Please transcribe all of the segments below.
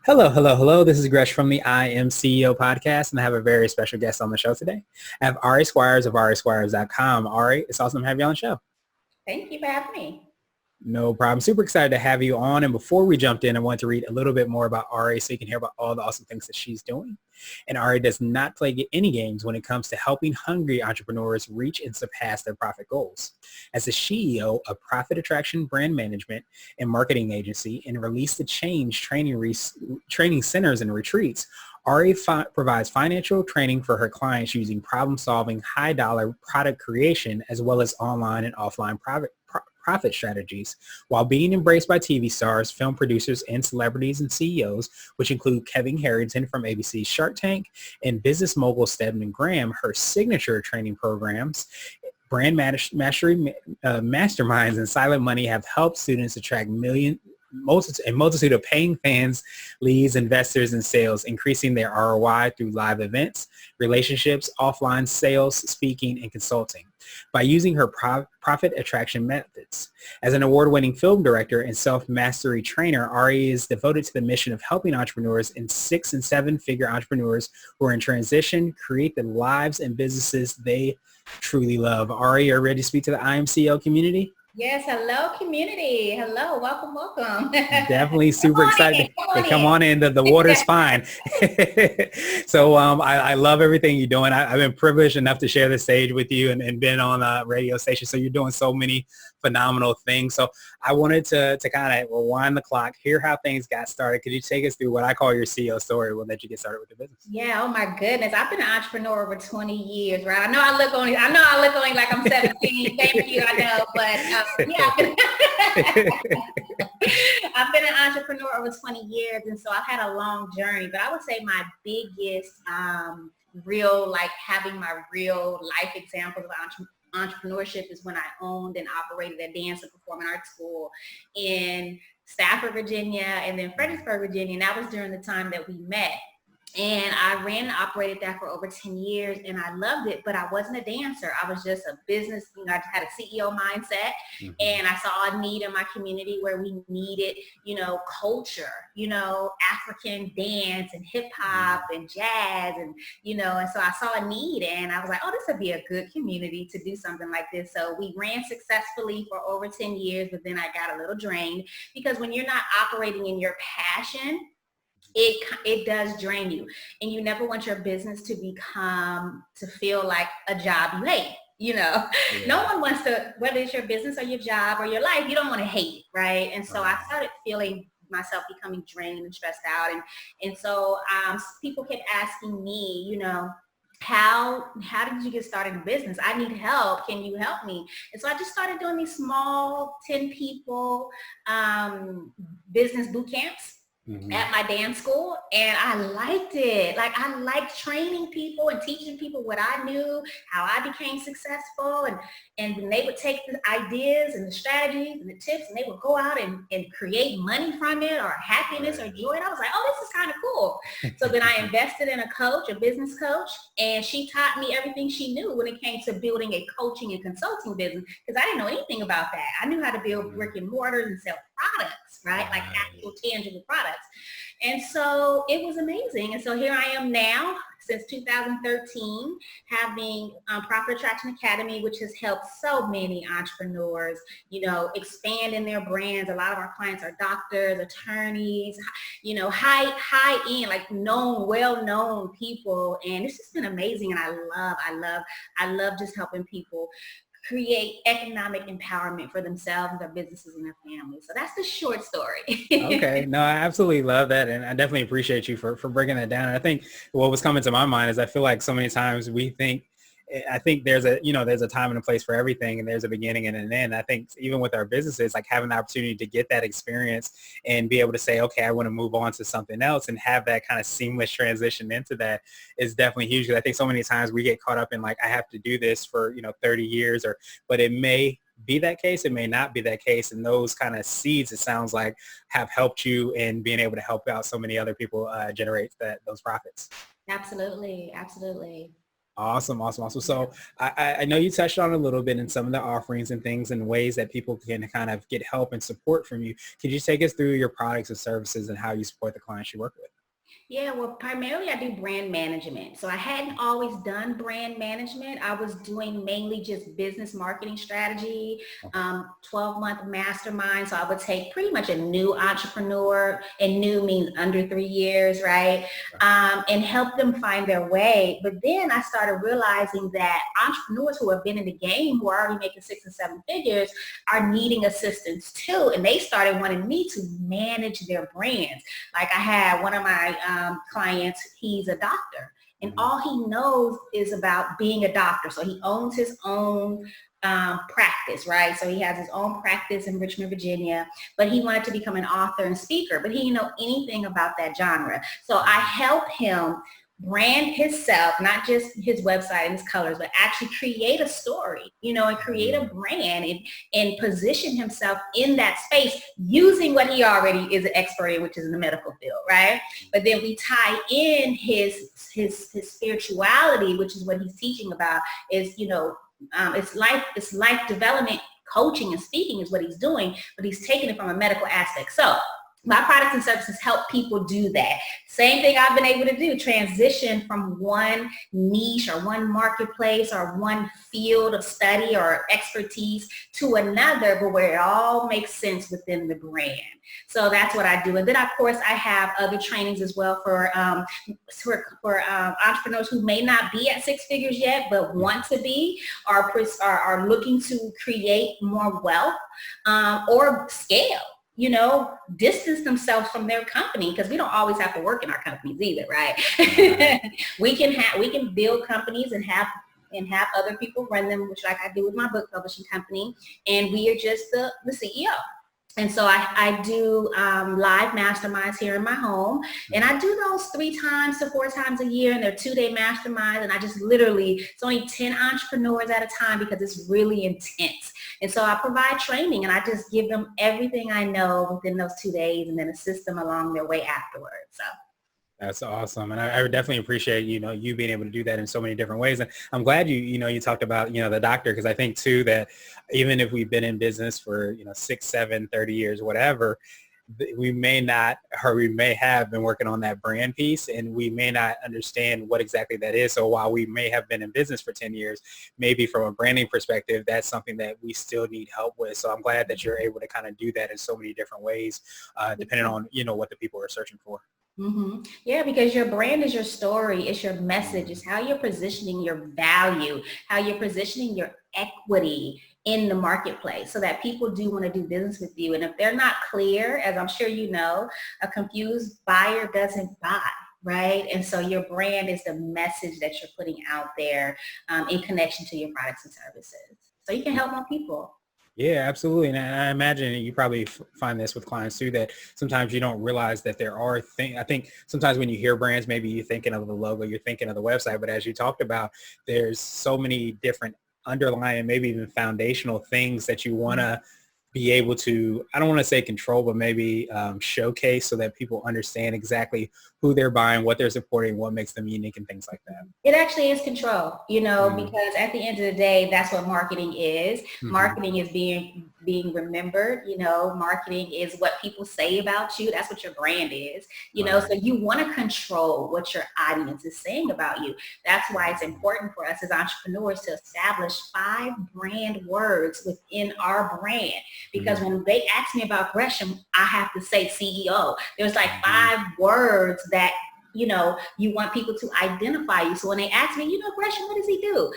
Hello, hello, hello. This is Gresh from the I Am CEO podcast, and I have a very special guest on the show today. I have Ari Squires of arisquires.com. Ari, it's awesome to have you on the show. Thank you for having me. No problem. Super excited to have you on. And before we jumped in, I want to read a little bit more about Ari so you can hear about all the awesome things that she's doing. And Ari does not play any games when it comes to helping hungry entrepreneurs reach and surpass their profit goals. As the CEO of Profit Attraction Brand Management and Marketing Agency and Release the Change training centers and retreats, Ari provides financial training for her clients using problem-solving, high-dollar product creation, as well as online and offline profit strategies, while being embraced by TV stars, film producers, and celebrities and CEOs, which include Kevin Harrington from ABC's Shark Tank and Business Mogul Stedman Graham. Her signature training programs, Brand Mastery, Masterminds, and Silent Money have helped students attract a multitude of paying fans, leads, investors, and sales, increasing their ROI through live events, relationships, offline sales, speaking, and consulting. By using her profit attraction methods. As an award-winning film director and self-mastery trainer, Ari is devoted to the mission of helping entrepreneurs and 6- and 7-figure entrepreneurs who are in transition create the lives and businesses they truly love. Ari, are you ready to speak to the IMCO community? Yes, hello community. Hello, welcome. Definitely super excited. Come on in. The water's fine. So I love everything you're doing. I've been privileged enough to share the stage with you and been on a radio station. So you're doing so many phenomenal things. So I wanted to kind of rewind the clock, hear how things got started. Could you take us through what I call your CEO story? We'll let you get started with the business. Yeah, oh my goodness. I've been an entrepreneur over 20 years, right? I know I look only like I'm 17. Thank you, I know, but yeah. I've been an entrepreneur over 20 years, and so I've had a long journey, but I would say my biggest having my real life examples of entrepreneurship is when I owned and operated a dance and performing arts school in Stafford, Virginia, and then Fredericksburg, Virginia. And that was during the time that we met. And I ran and operated that for over 10 years, and I loved it, but I wasn't a dancer. I was just a business, I had a CEO mindset, and I saw a need in my community where we needed, culture, African dance and hip hop and jazz, and so I saw a need, and I was like, oh, this would be a good community to do something like this. So we ran successfully for over 10 years, but then I got a little drained because when you're not operating in your passion, it does drain you, and you never want your business to feel like a job you hate. Yeah. No one wants to, whether it's your business or your job or your life, you don't want to hate it, right? And so I started feeling myself becoming drained and stressed out, and so people kept asking me, how did you get started in business? I need help. Can you help me? And so I just started doing these small 10 people business boot camps at my dance school, and I liked it. Like, I liked training people and teaching people what I knew, how I became successful, and then they would take the ideas and the strategies and the tips, and they would go out and create money from it, or happiness or joy. And I was like, oh, this is kind of cool. So then I invested in a business coach, and she taught me everything she knew when it came to building a coaching and consulting business, because I didn't know anything about that. I knew how to build brick and mortars and sell products, right? Like actual tangible products. And so it was amazing. And so here I am now since 2013, having Profit Attraction Academy, which has helped so many entrepreneurs, expand in their brands. A lot of our clients are doctors, attorneys, high end, like well-known people. And it's just been amazing. And I love just helping people create economic empowerment for themselves, their businesses, and their families. So that's the short story. Okay. No, I absolutely love that. And I definitely appreciate you for breaking that down. And I think what was coming to my mind is I feel like so many times I think there's a time and a place for everything, and there's a beginning and an end. I think even with our businesses, like having the opportunity to get that experience and be able to say, okay, I want to move on to something else, and have that kind of seamless transition into that is definitely huge. Because I think so many times we get caught up in like, I have to do this for, 30 years but it may be that case. It may not be that case. And those kind of seeds, it sounds like, have helped you in being able to help out so many other people generate those profits. Absolutely. Awesome, awesome, awesome. So I know you touched on a little bit in some of the offerings and things and ways that people can kind of get help and support from you. Could you take us through your products and services and how you support the clients you work with? Yeah, well, primarily I do brand management. So I hadn't always done brand management. I was doing mainly just business marketing strategy, 12-month mastermind. So I would take pretty much a new entrepreneur, and new means under 3 years, right? And help them find their way. But then I started realizing that entrepreneurs who have been in the game, who are already making 6 and 7 figures, are needing assistance too. And they started wanting me to manage their brands. Like I had one of my clients, he's a doctor, and all he knows is about being a doctor. So he owns his own practice, right? So he has his own practice in Richmond, Virginia, but he wanted to become an author and speaker, but he didn't know anything about that genre. So I help him brand himself, not just his website and his colors, but actually create a story, and create a brand and position himself in that space using what he already is an expert in, which is in the medical field, right? But then we tie in his spirituality, which is what he's teaching about, is, it's life development coaching and speaking is what he's doing, but he's taking it from a medical aspect. So my products and services help people do that. Same thing I've been able to do, transition from one niche or one marketplace or one field of study or expertise to another, but where it all makes sense within the brand. So that's what I do. And then, of course, I have other trainings as well for entrepreneurs who may not be at 6 figures yet, but want to be, or are looking to create more wealth or scale. Distance themselves from their company, because we don't always have to work in our companies either, right? we can build companies and have other people run them, which like I do with my book publishing company, and we are just the CEO. And so I do live masterminds here in my home, and I do those 3 times to 4 times a year, and they're 2-day masterminds, and I just it's only 10 entrepreneurs at a time because it's really intense. And so I provide training, and I just give them everything I know within those 2 days and then assist them along their way afterwards. So. That's awesome. And I would definitely appreciate, you being able to do that in so many different ways. And I'm glad you talked about, the doctor, because I think too that even if we've been in business for, 6, 7, 30 years, whatever, we may not, or we may have been working on that brand piece, and we may not understand what exactly that is. So while we may have been in business for 10 years, maybe from a branding perspective, that's something that we still need help with. So I'm glad that you're able to kind of do that in so many different ways, depending on, what the people are searching for. Mm-hmm. Yeah, because your brand is your story. It's your message. It's how you're positioning your value, how you're positioning your equity in the marketplace so that people do want to do business with you. And if they're not clear, as I'm sure you know, a confused buyer doesn't buy, right? And so your brand is the message that you're putting out there in connection to your products and services. So you can help more people. Yeah, absolutely. And I imagine you probably find this with clients too, that sometimes you don't realize that there are things. I think sometimes when you hear brands, maybe you're thinking of the logo, you're thinking of the website, but as you talked about, there's so many different underlying, maybe even foundational things that you want to be able to, I don't want to say control, but maybe showcase so that people understand exactly who they're buying, what they're supporting, what makes them unique, and things like that. It actually is control, because at the end of the day, that's what marketing is. Mm-hmm. Marketing is being remembered, marketing is what people say about you. That's what your brand is, so you want to control what your audience is saying about you. That's why it's important for us as entrepreneurs to establish 5 brand words within our brand. Because when they ask me about Gresham, I have to say CEO. There's like 5 words that, you want people to identify you. So when they ask me, Gresham, what does he do?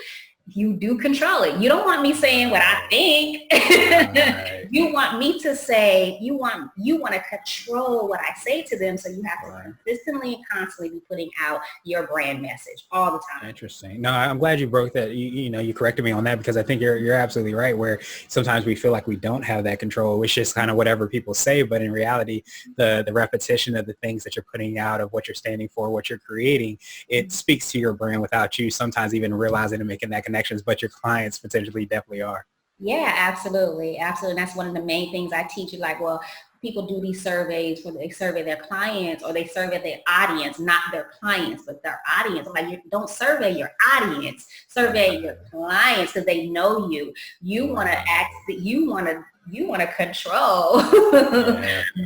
You do control it. You don't want me saying what I think. Right. You want me to say, you want to control what I say to them. So you have to consistently and constantly be putting out your brand message all the time. Interesting. No, I'm glad you broke that. You corrected me on that, because I think you're absolutely right, where sometimes we feel like we don't have that control. It's just kind of whatever people say. But in reality, the repetition of the things that you're putting out, of what you're standing for, what you're creating, it speaks to your brand without you sometimes even realizing and making that connection. But your clients potentially definitely are. Yeah, absolutely. Absolutely. And that's one of the main things I teach you, like, well, people do these surveys where they survey their clients or they survey their audience, not their clients, but their audience. Like, you don't survey your audience, survey your clients, because they know you. You want to act, you want to control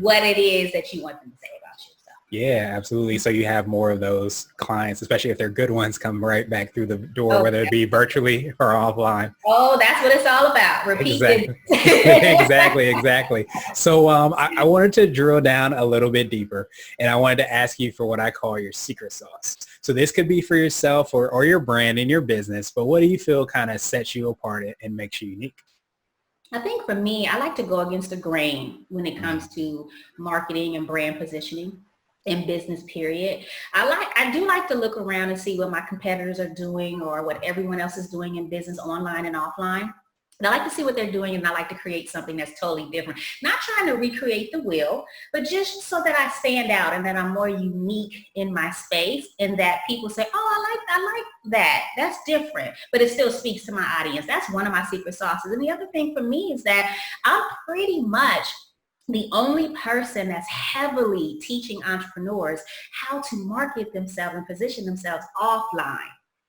what it is that you want them to say about you. Yeah, absolutely. So you have more of those clients, especially if they're good ones, come right back through the door, whether it be virtually or offline. Oh, that's what it's all about. Repeat Exactly. So I wanted to drill down a little bit deeper, and I wanted to ask you for what I call your secret sauce. So this could be for yourself or your brand in your business, but what do you feel kind of sets you apart and makes you unique? I think for me, I like to go against the grain when it comes to marketing and brand positioning in business, period. I do like to look around and see what my competitors are doing or what everyone else is doing in business, online and offline. And I like to see what they're doing, and I like to create something that's totally different. Not trying to recreate the wheel, but just so that I stand out and that I'm more unique in my space, and that people say, oh, I like that. That's different, but it still speaks to my audience. That's one of my secret sauces. And the other thing for me is that I'm pretty much the only person that's heavily teaching entrepreneurs how to market themselves and position themselves offline.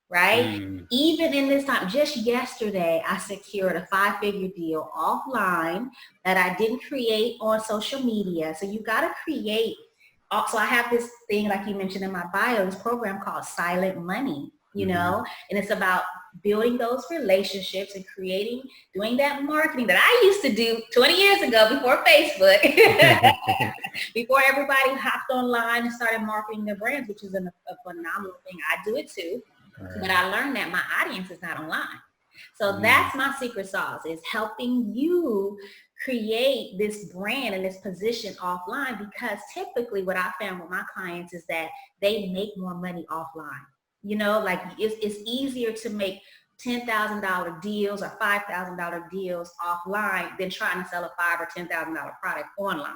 Right? Even in this time, just yesterday, I secured a 5-figure deal offline that I didn't create on social media. So you got to create. So I have this thing, like you mentioned in my bio, this program called Silent Money, you know, and it's about building those relationships and doing that marketing that I used to do 20 years ago before Facebook, before everybody hopped online and started marketing their brands, which is a phenomenal thing. I do it too. But I learned that my audience is not online. So that's my secret sauce, is helping you create this brand and this position offline, because typically what I found with my clients is that they make more money offline. You know, like it's easier to make $10,000 deals or $5,000 deals offline than trying to sell a $5,000 or $10,000 product online.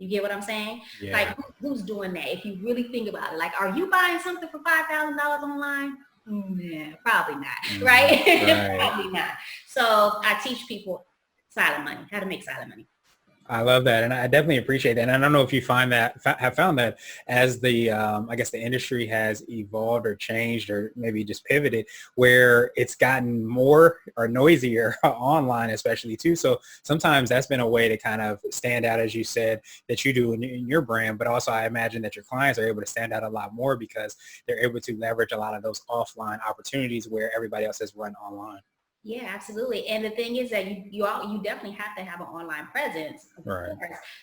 You get what I'm saying? Yeah. Like, who's doing that? If you really think about it, like, are you buying something for $5,000 online? Yeah, probably not, right? Probably not. So I teach people silent money, how to make silent money. I love that. And I definitely appreciate that. And I don't know if you have found that as the, I guess the industry has evolved or changed or maybe just pivoted, where it's gotten more or noisier online, especially too. So sometimes that's been a way to kind of stand out, as you said, that you do in your brand. But also I imagine that your clients are able to stand out a lot more because they're able to leverage a lot of those offline opportunities where everybody else has run online. Yeah, absolutely. And the thing is that you definitely have to have an online presence, of course.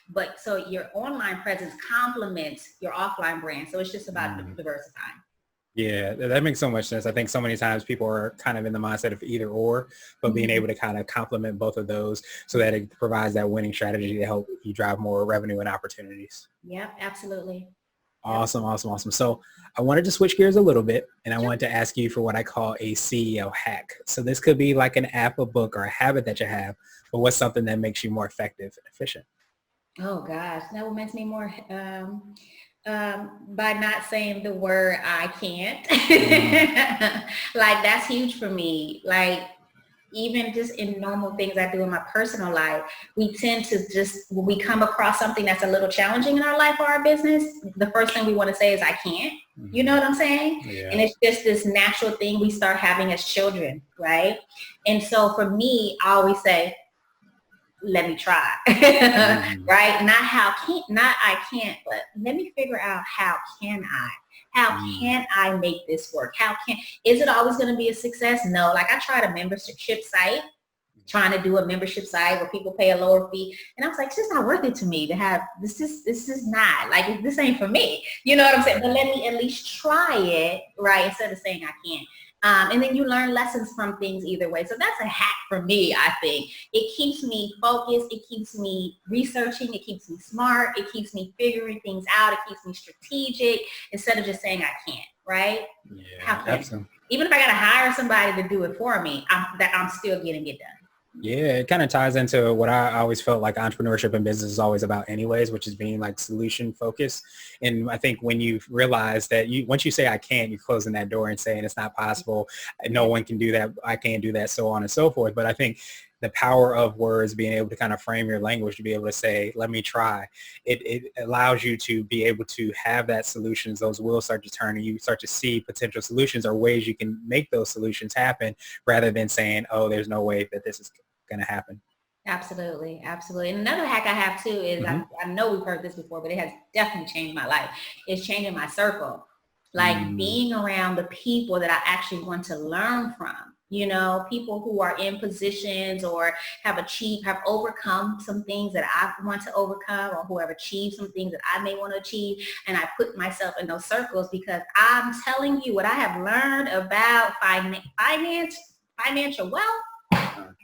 But so your online presence complements your offline brand. So it's just about diversifying. Yeah, that makes so much sense. I think so many times people are kind of in the mindset of either or, but being able to kind of complement both of those so that it provides that winning strategy to help you drive more revenue and opportunities. Yeah, absolutely. Awesome. So I wanted to switch gears a little bit, and I wanted to ask you for what I call a CEO hack. So this could be like an app, a book, or a habit that you have, but what's something that makes you more effective and efficient? Oh gosh, that what makes me more, by not saying the word I can't. Like, that's huge for me. Like, even just in normal things I do in my personal life, we tend to just, when we come across something that's a little challenging in our life or our business, the first thing we want to say is, I can't. You know what I'm saying? Yeah. And it's just this natural thing we start having as children, right? And so for me, I always say, let me try, right? Not I can't, but let me figure out how can I? How can I make this work? Is it always going to be a success? No. Like, I tried a membership site, trying to do a membership site where people pay a lower fee. And I was like, it's just not worth it to me to have, this is not, like, this ain't for me. You know what I'm saying? But let me at least try it, right? Instead of saying I can't. And then you learn lessons from things either way. So that's a hack for me, I think. It keeps me focused. It keeps me researching. It keeps me smart. It keeps me figuring things out. It keeps me strategic instead of just saying I can't, right? Yeah, absolutely. Even if I got to hire somebody to do it for me, I'm still getting it done. Yeah, it kind of ties into what I always felt like entrepreneurship and business is always about anyways, which is being like solution focused. And I think when you realize that once you say I can't, you're closing that door and saying it's not possible. No one can do that. I can't do that, so on and so forth. But I think the power of words, being able to kind of frame your language, to be able to say, let me try. It allows you to be able to have that solutions. Those wheels start to turn and you start to see potential solutions or ways you can make those solutions happen rather than saying, oh, there's no way that this is going to happen. Absolutely. Absolutely. And another hack I have too is, I know we've heard this before, but it has definitely changed my life. It's changing my circle. Like being around the people that I actually want to learn from, you know, people who are in positions or have overcome some things that I want to overcome, or who have achieved some things that I may want to achieve. And I put myself in those circles because I'm telling you what I have learned about financial wealth.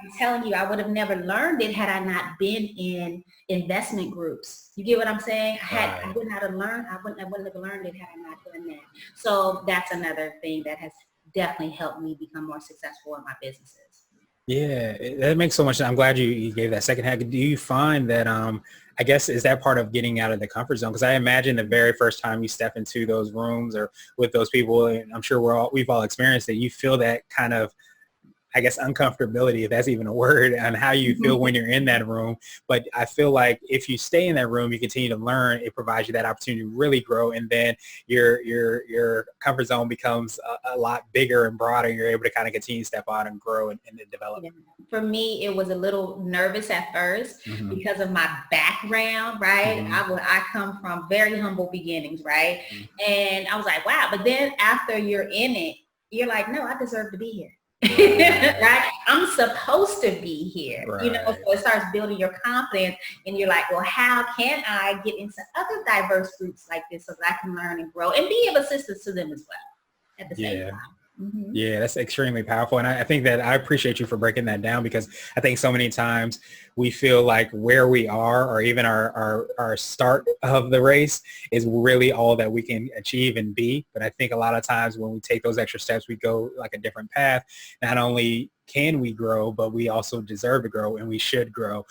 I'm telling you, I would have never learned it had I not been in investment groups. You get what I'm saying? I wouldn't have learned. I wouldn't have learned it had I not done that. So that's another thing that has definitely helped me become more successful in my businesses. Yeah, that makes so much sense. I'm glad you gave that second hack. Do you find that, I guess, is that part of getting out of the comfort zone? Because I imagine the very first time you step into those rooms or with those people, and I'm sure we've all experienced it, you feel that kind of, I guess, uncomfortability, if that's even a word, on how you feel when you're in that room. But I feel like if you stay in that room, you continue to learn, it provides you that opportunity to really grow. And then your comfort zone becomes a lot bigger and broader. You're able to kind of continue to step out and grow and develop. For me, it was a little nervous at first because of my background, right? I come from very humble beginnings, right? And I was like, wow. But then after you're in it, you're like, no, I deserve to be here. Right? I'm supposed to be here. Right. You know, so it starts building your confidence and you're like, well, how can I get into other diverse groups like this so that I can learn and grow and be of assistance to them as well at the same time. Yeah, that's extremely powerful. And I think that I appreciate you for breaking that down, because I think so many times we feel like where we are, or even our start of the race, is really all that we can achieve and be. But I think a lot of times when we take those extra steps, we go like a different path. Not only can we grow, but we also deserve to grow, and we should grow.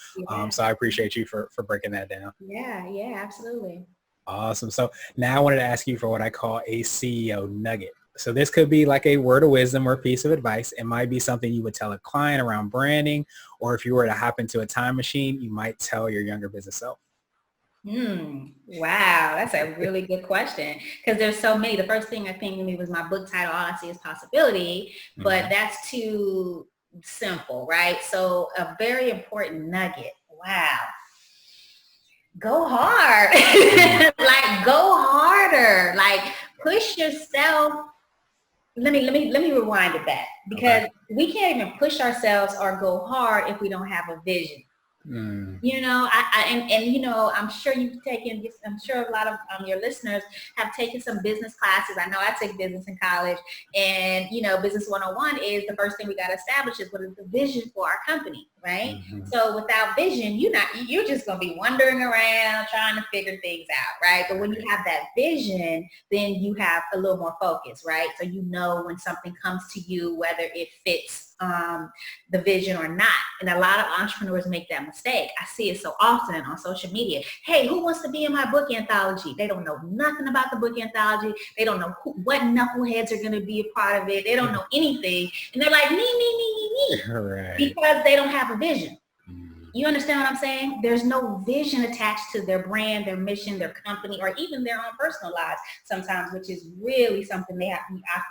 So I appreciate you for breaking that down. Yeah, absolutely. Awesome. So now I wanted to ask you for what I call a CEO nugget. So this could be like a word of wisdom or piece of advice. It might be something you would tell a client around branding, or if you were to hop into a time machine, you might tell your younger business self. Wow, that's a really good question, because there's so many. The first thing that came to me was my book title, All I See is Possibility, but that's too simple, right? So a very important nugget. Wow. Go hard. Like, go harder. Like, push yourself. Let me rewind it back, because we can't even push ourselves or go hard if we don't have a vision. You know, and you know, I'm sure a lot of your listeners have taken some business classes. I know I took business in college, and you know, business 101 is the first thing we got to establish is what is the vision for our company, right? So without vision, you're just going to be wandering around trying to figure things out, right? But when you have that vision, then you have a little more focus, right? So you know when something comes to you, whether it fits the vision or not. And a lot of entrepreneurs make that mistake. I see it so often on social media. Hey, who wants to be in my book anthology? They don't know nothing about the book anthology. They don't know what knuckleheads are going to be a part of it. They don't know anything. And they're like, me. Right. Because they don't have a vision. You understand what I'm saying? There's no vision attached to their brand, their mission, their company, or even their own personal lives sometimes, which is really something I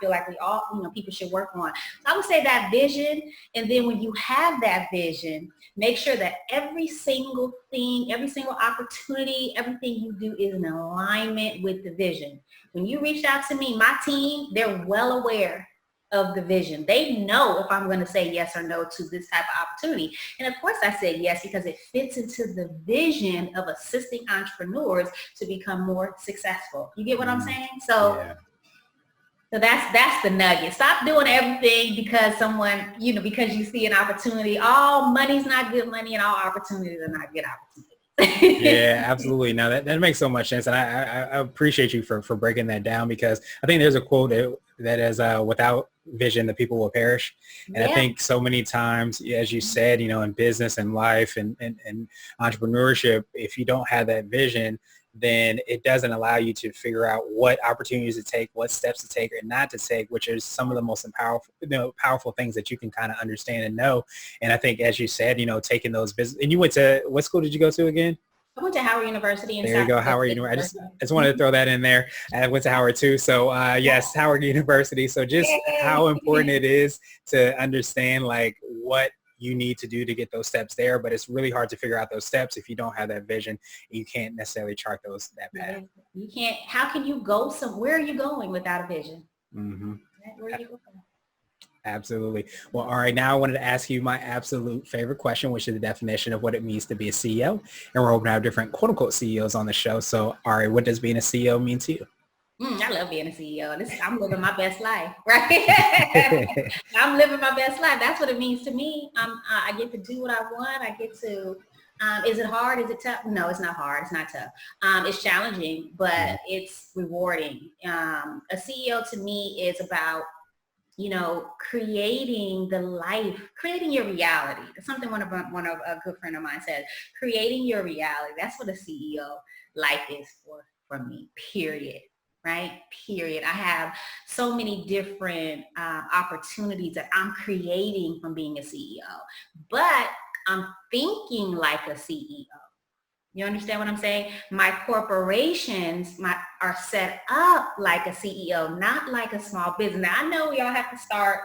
feel like we all, people should work on. So I would say that vision. And then when you have that vision, make sure that every single thing, every single opportunity, everything you do is in alignment with the vision. When you reached out to me, my team, they're well aware of the vision. They know if I'm going to say yes or no to this type of opportunity. And of course I said yes, because it fits into the vision of assisting entrepreneurs to become more successful. You get what I'm saying? So that's the nugget. Stop doing everything because someone, because you see an opportunity. All money's not good money, and all opportunities are not good opportunities. Yeah, absolutely. Now that makes so much sense. And I appreciate you for breaking that down, because I think there's a quote that is without vision, the people will perish. And I think so many times, as you said, in business and life and entrepreneurship, if you don't have that vision, then it doesn't allow you to figure out what opportunities to take, what steps to take or not to take, which is some of the most powerful things that you can kind of understand and know. And I think, as you said, taking those business, and you went to, what school did you go to again? I went to Howard University in There you go, Howard University. I just wanted to throw that in there. I went to Howard too. So yes, Howard University. So just how important it is to understand like what you need to do to get those steps there. But it's really hard to figure out those steps if you don't have that vision. You can't necessarily chart that path. You can't. How can you go where are you going without a vision? Mm-hmm. Where are you going? Absolutely. Well, all right. Now I wanted to ask you my absolute favorite question, which is the definition of what it means to be a CEO. And we're hoping to have different quote unquote CEOs on the show. So, Ari, what does being a CEO mean to you? I love being a CEO. I'm living my best life, right? I'm living my best life. That's what it means to me. I get to do what I want. I get to, is it hard? Is it tough? No, it's not hard. It's not tough. It's challenging, but it's rewarding. A CEO to me is about creating the life, creating your reality. That's something one of a good friend of mine said, creating your reality. That's what a CEO life is for me, period. Right? Period. I have so many different opportunities that I'm creating from being a CEO, but I'm thinking like a CEO. You understand what I'm saying? My corporations are set up like a CEO, not like a small business. Now, I know we all have to start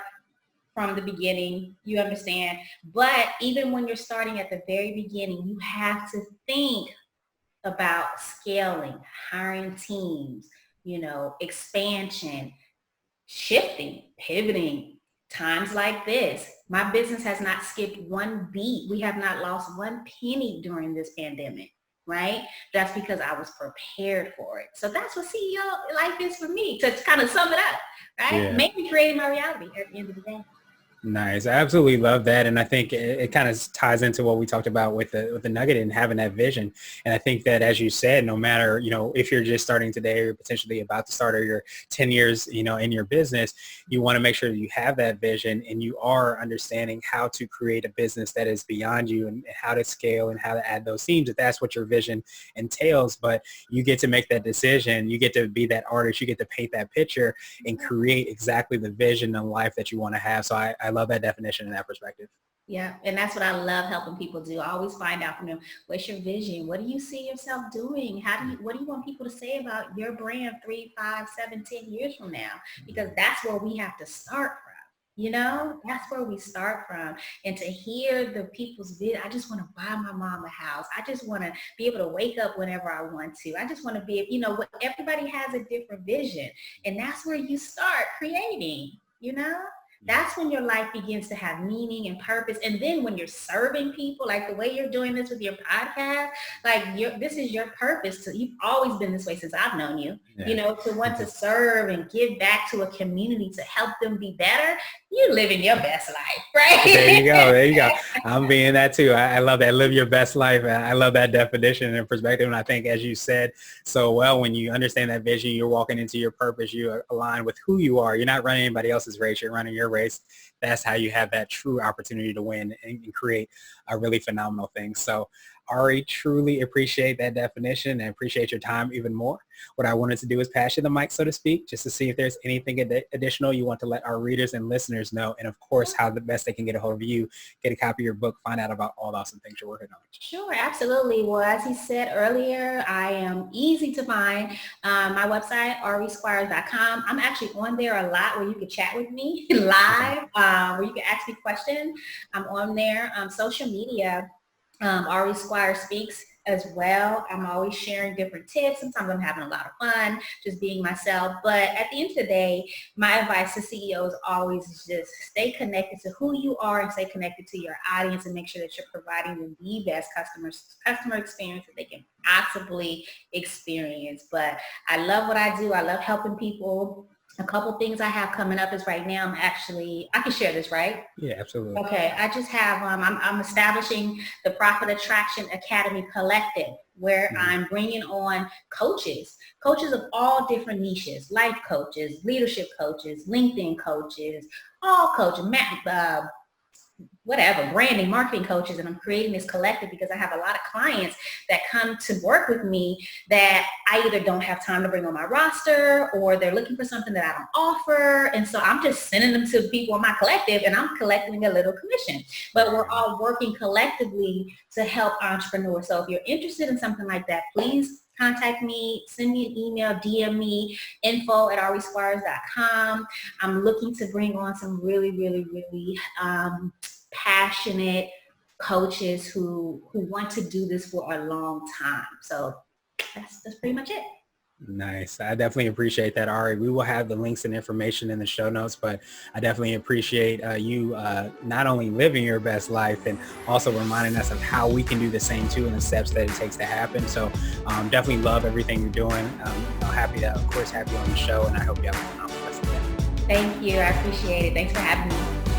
from the beginning, you understand, but even when you're starting at the very beginning, you have to think about scaling, hiring teams, expansion, shifting, pivoting, times like this. My business has not skipped one beat. We have not lost one penny during this pandemic, right? That's because I was prepared for it. So that's what CEO life is for me, to kind of sum it up, right? Yeah. Maybe creating my reality at the end of the day. Nice. I absolutely love that. And I think it kind of ties into what we talked about with the nugget and having that vision. And I think that, as you said, no matter, if you're just starting today or potentially about to start, or you're 10 years, in your business, you want to make sure that you have that vision and you are understanding how to create a business that is beyond you and how to scale and how to add those teams, if that's what your vision entails. But you get to make that decision. You get to be that artist. You get to paint that picture and create exactly the vision and life that you want to have. So I love that definition and that perspective. Yeah, and that's what I love helping people do. I always find out from them, what's your vision? What do you see yourself doing? What do you want people to say about your brand 3, 5, 7, 10 years from now? Because that's where we have to start from. That's where we start from. And to hear the people's vision, I just want to buy my mom a house. I just want to be able to wake up whenever I want to. I just want to be, everybody has a different vision. And that's where you start creating, That's when your life begins to have meaning and purpose. And then when you're serving people, like the way you're doing this with your podcast, this is your purpose. You've always been this way since I've known you, to want to serve and give back to a community to help them be better. You're living your best life, right? There you go. I'm being that too. I love that. Live your best life. I love that definition and perspective. And I think, as you said so well, when you understand that vision, you're walking into your purpose, you align with who you are. You're not running anybody else's race. You're running your race. That's how you have that true opportunity to win and create a really phenomenal thing. So, Ari, truly appreciate that definition and appreciate your time even more. What I wanted to do is pass you the mic, so to speak, just to see if there's anything additional you want to let our readers and listeners know. And of course, how the best they can get a hold of you, get a copy of your book, find out about all the awesome things you're working on. Sure, absolutely. Well, as he said earlier, I am easy to find. My website, arisquires.com. I'm actually on there a lot where you can chat with me live, where you can ask me questions. I'm on there. Social media. Ari Squires Speaks as well. I'm always sharing different tips. Sometimes I'm having a lot of fun just being myself. But at the end of the day, my advice to CEOs always is just stay connected to who you are and stay connected to your audience and make sure that you're providing them the best customer experience that they can possibly experience. But I love what I do. I love helping people. A couple things I have coming up is right now I can share this, right? Yeah, absolutely. Okay, I just have, I'm establishing the Profit Attraction Academy Collective, where I'm bringing on coaches of all different niches, life coaches, leadership coaches, LinkedIn coaches, all coaches, whatever, branding, marketing coaches, and I'm creating this collective because I have a lot of clients that come to work with me that I either don't have time to bring on my roster or they're looking for something that I don't offer. And so I'm just sending them to people in my collective and I'm collecting a little commission. But we're all working collectively to help entrepreneurs. So if you're interested in something like that, please contact me, send me an email, DM me, info@arisquires.com. I'm looking to bring on some really, really, really passionate coaches who want to do this for a long time. So that's pretty much it. Nice. I definitely appreciate that, Ari. We will have the links and information in the show notes, but I definitely appreciate you not only living your best life and also reminding us of how we can do the same too and the steps that it takes to happen. So definitely love everything you're doing. Happy to, of course, have you on the show, and I hope you have a phenomenal rest of the day. Thank you. I appreciate it. Thanks for having me.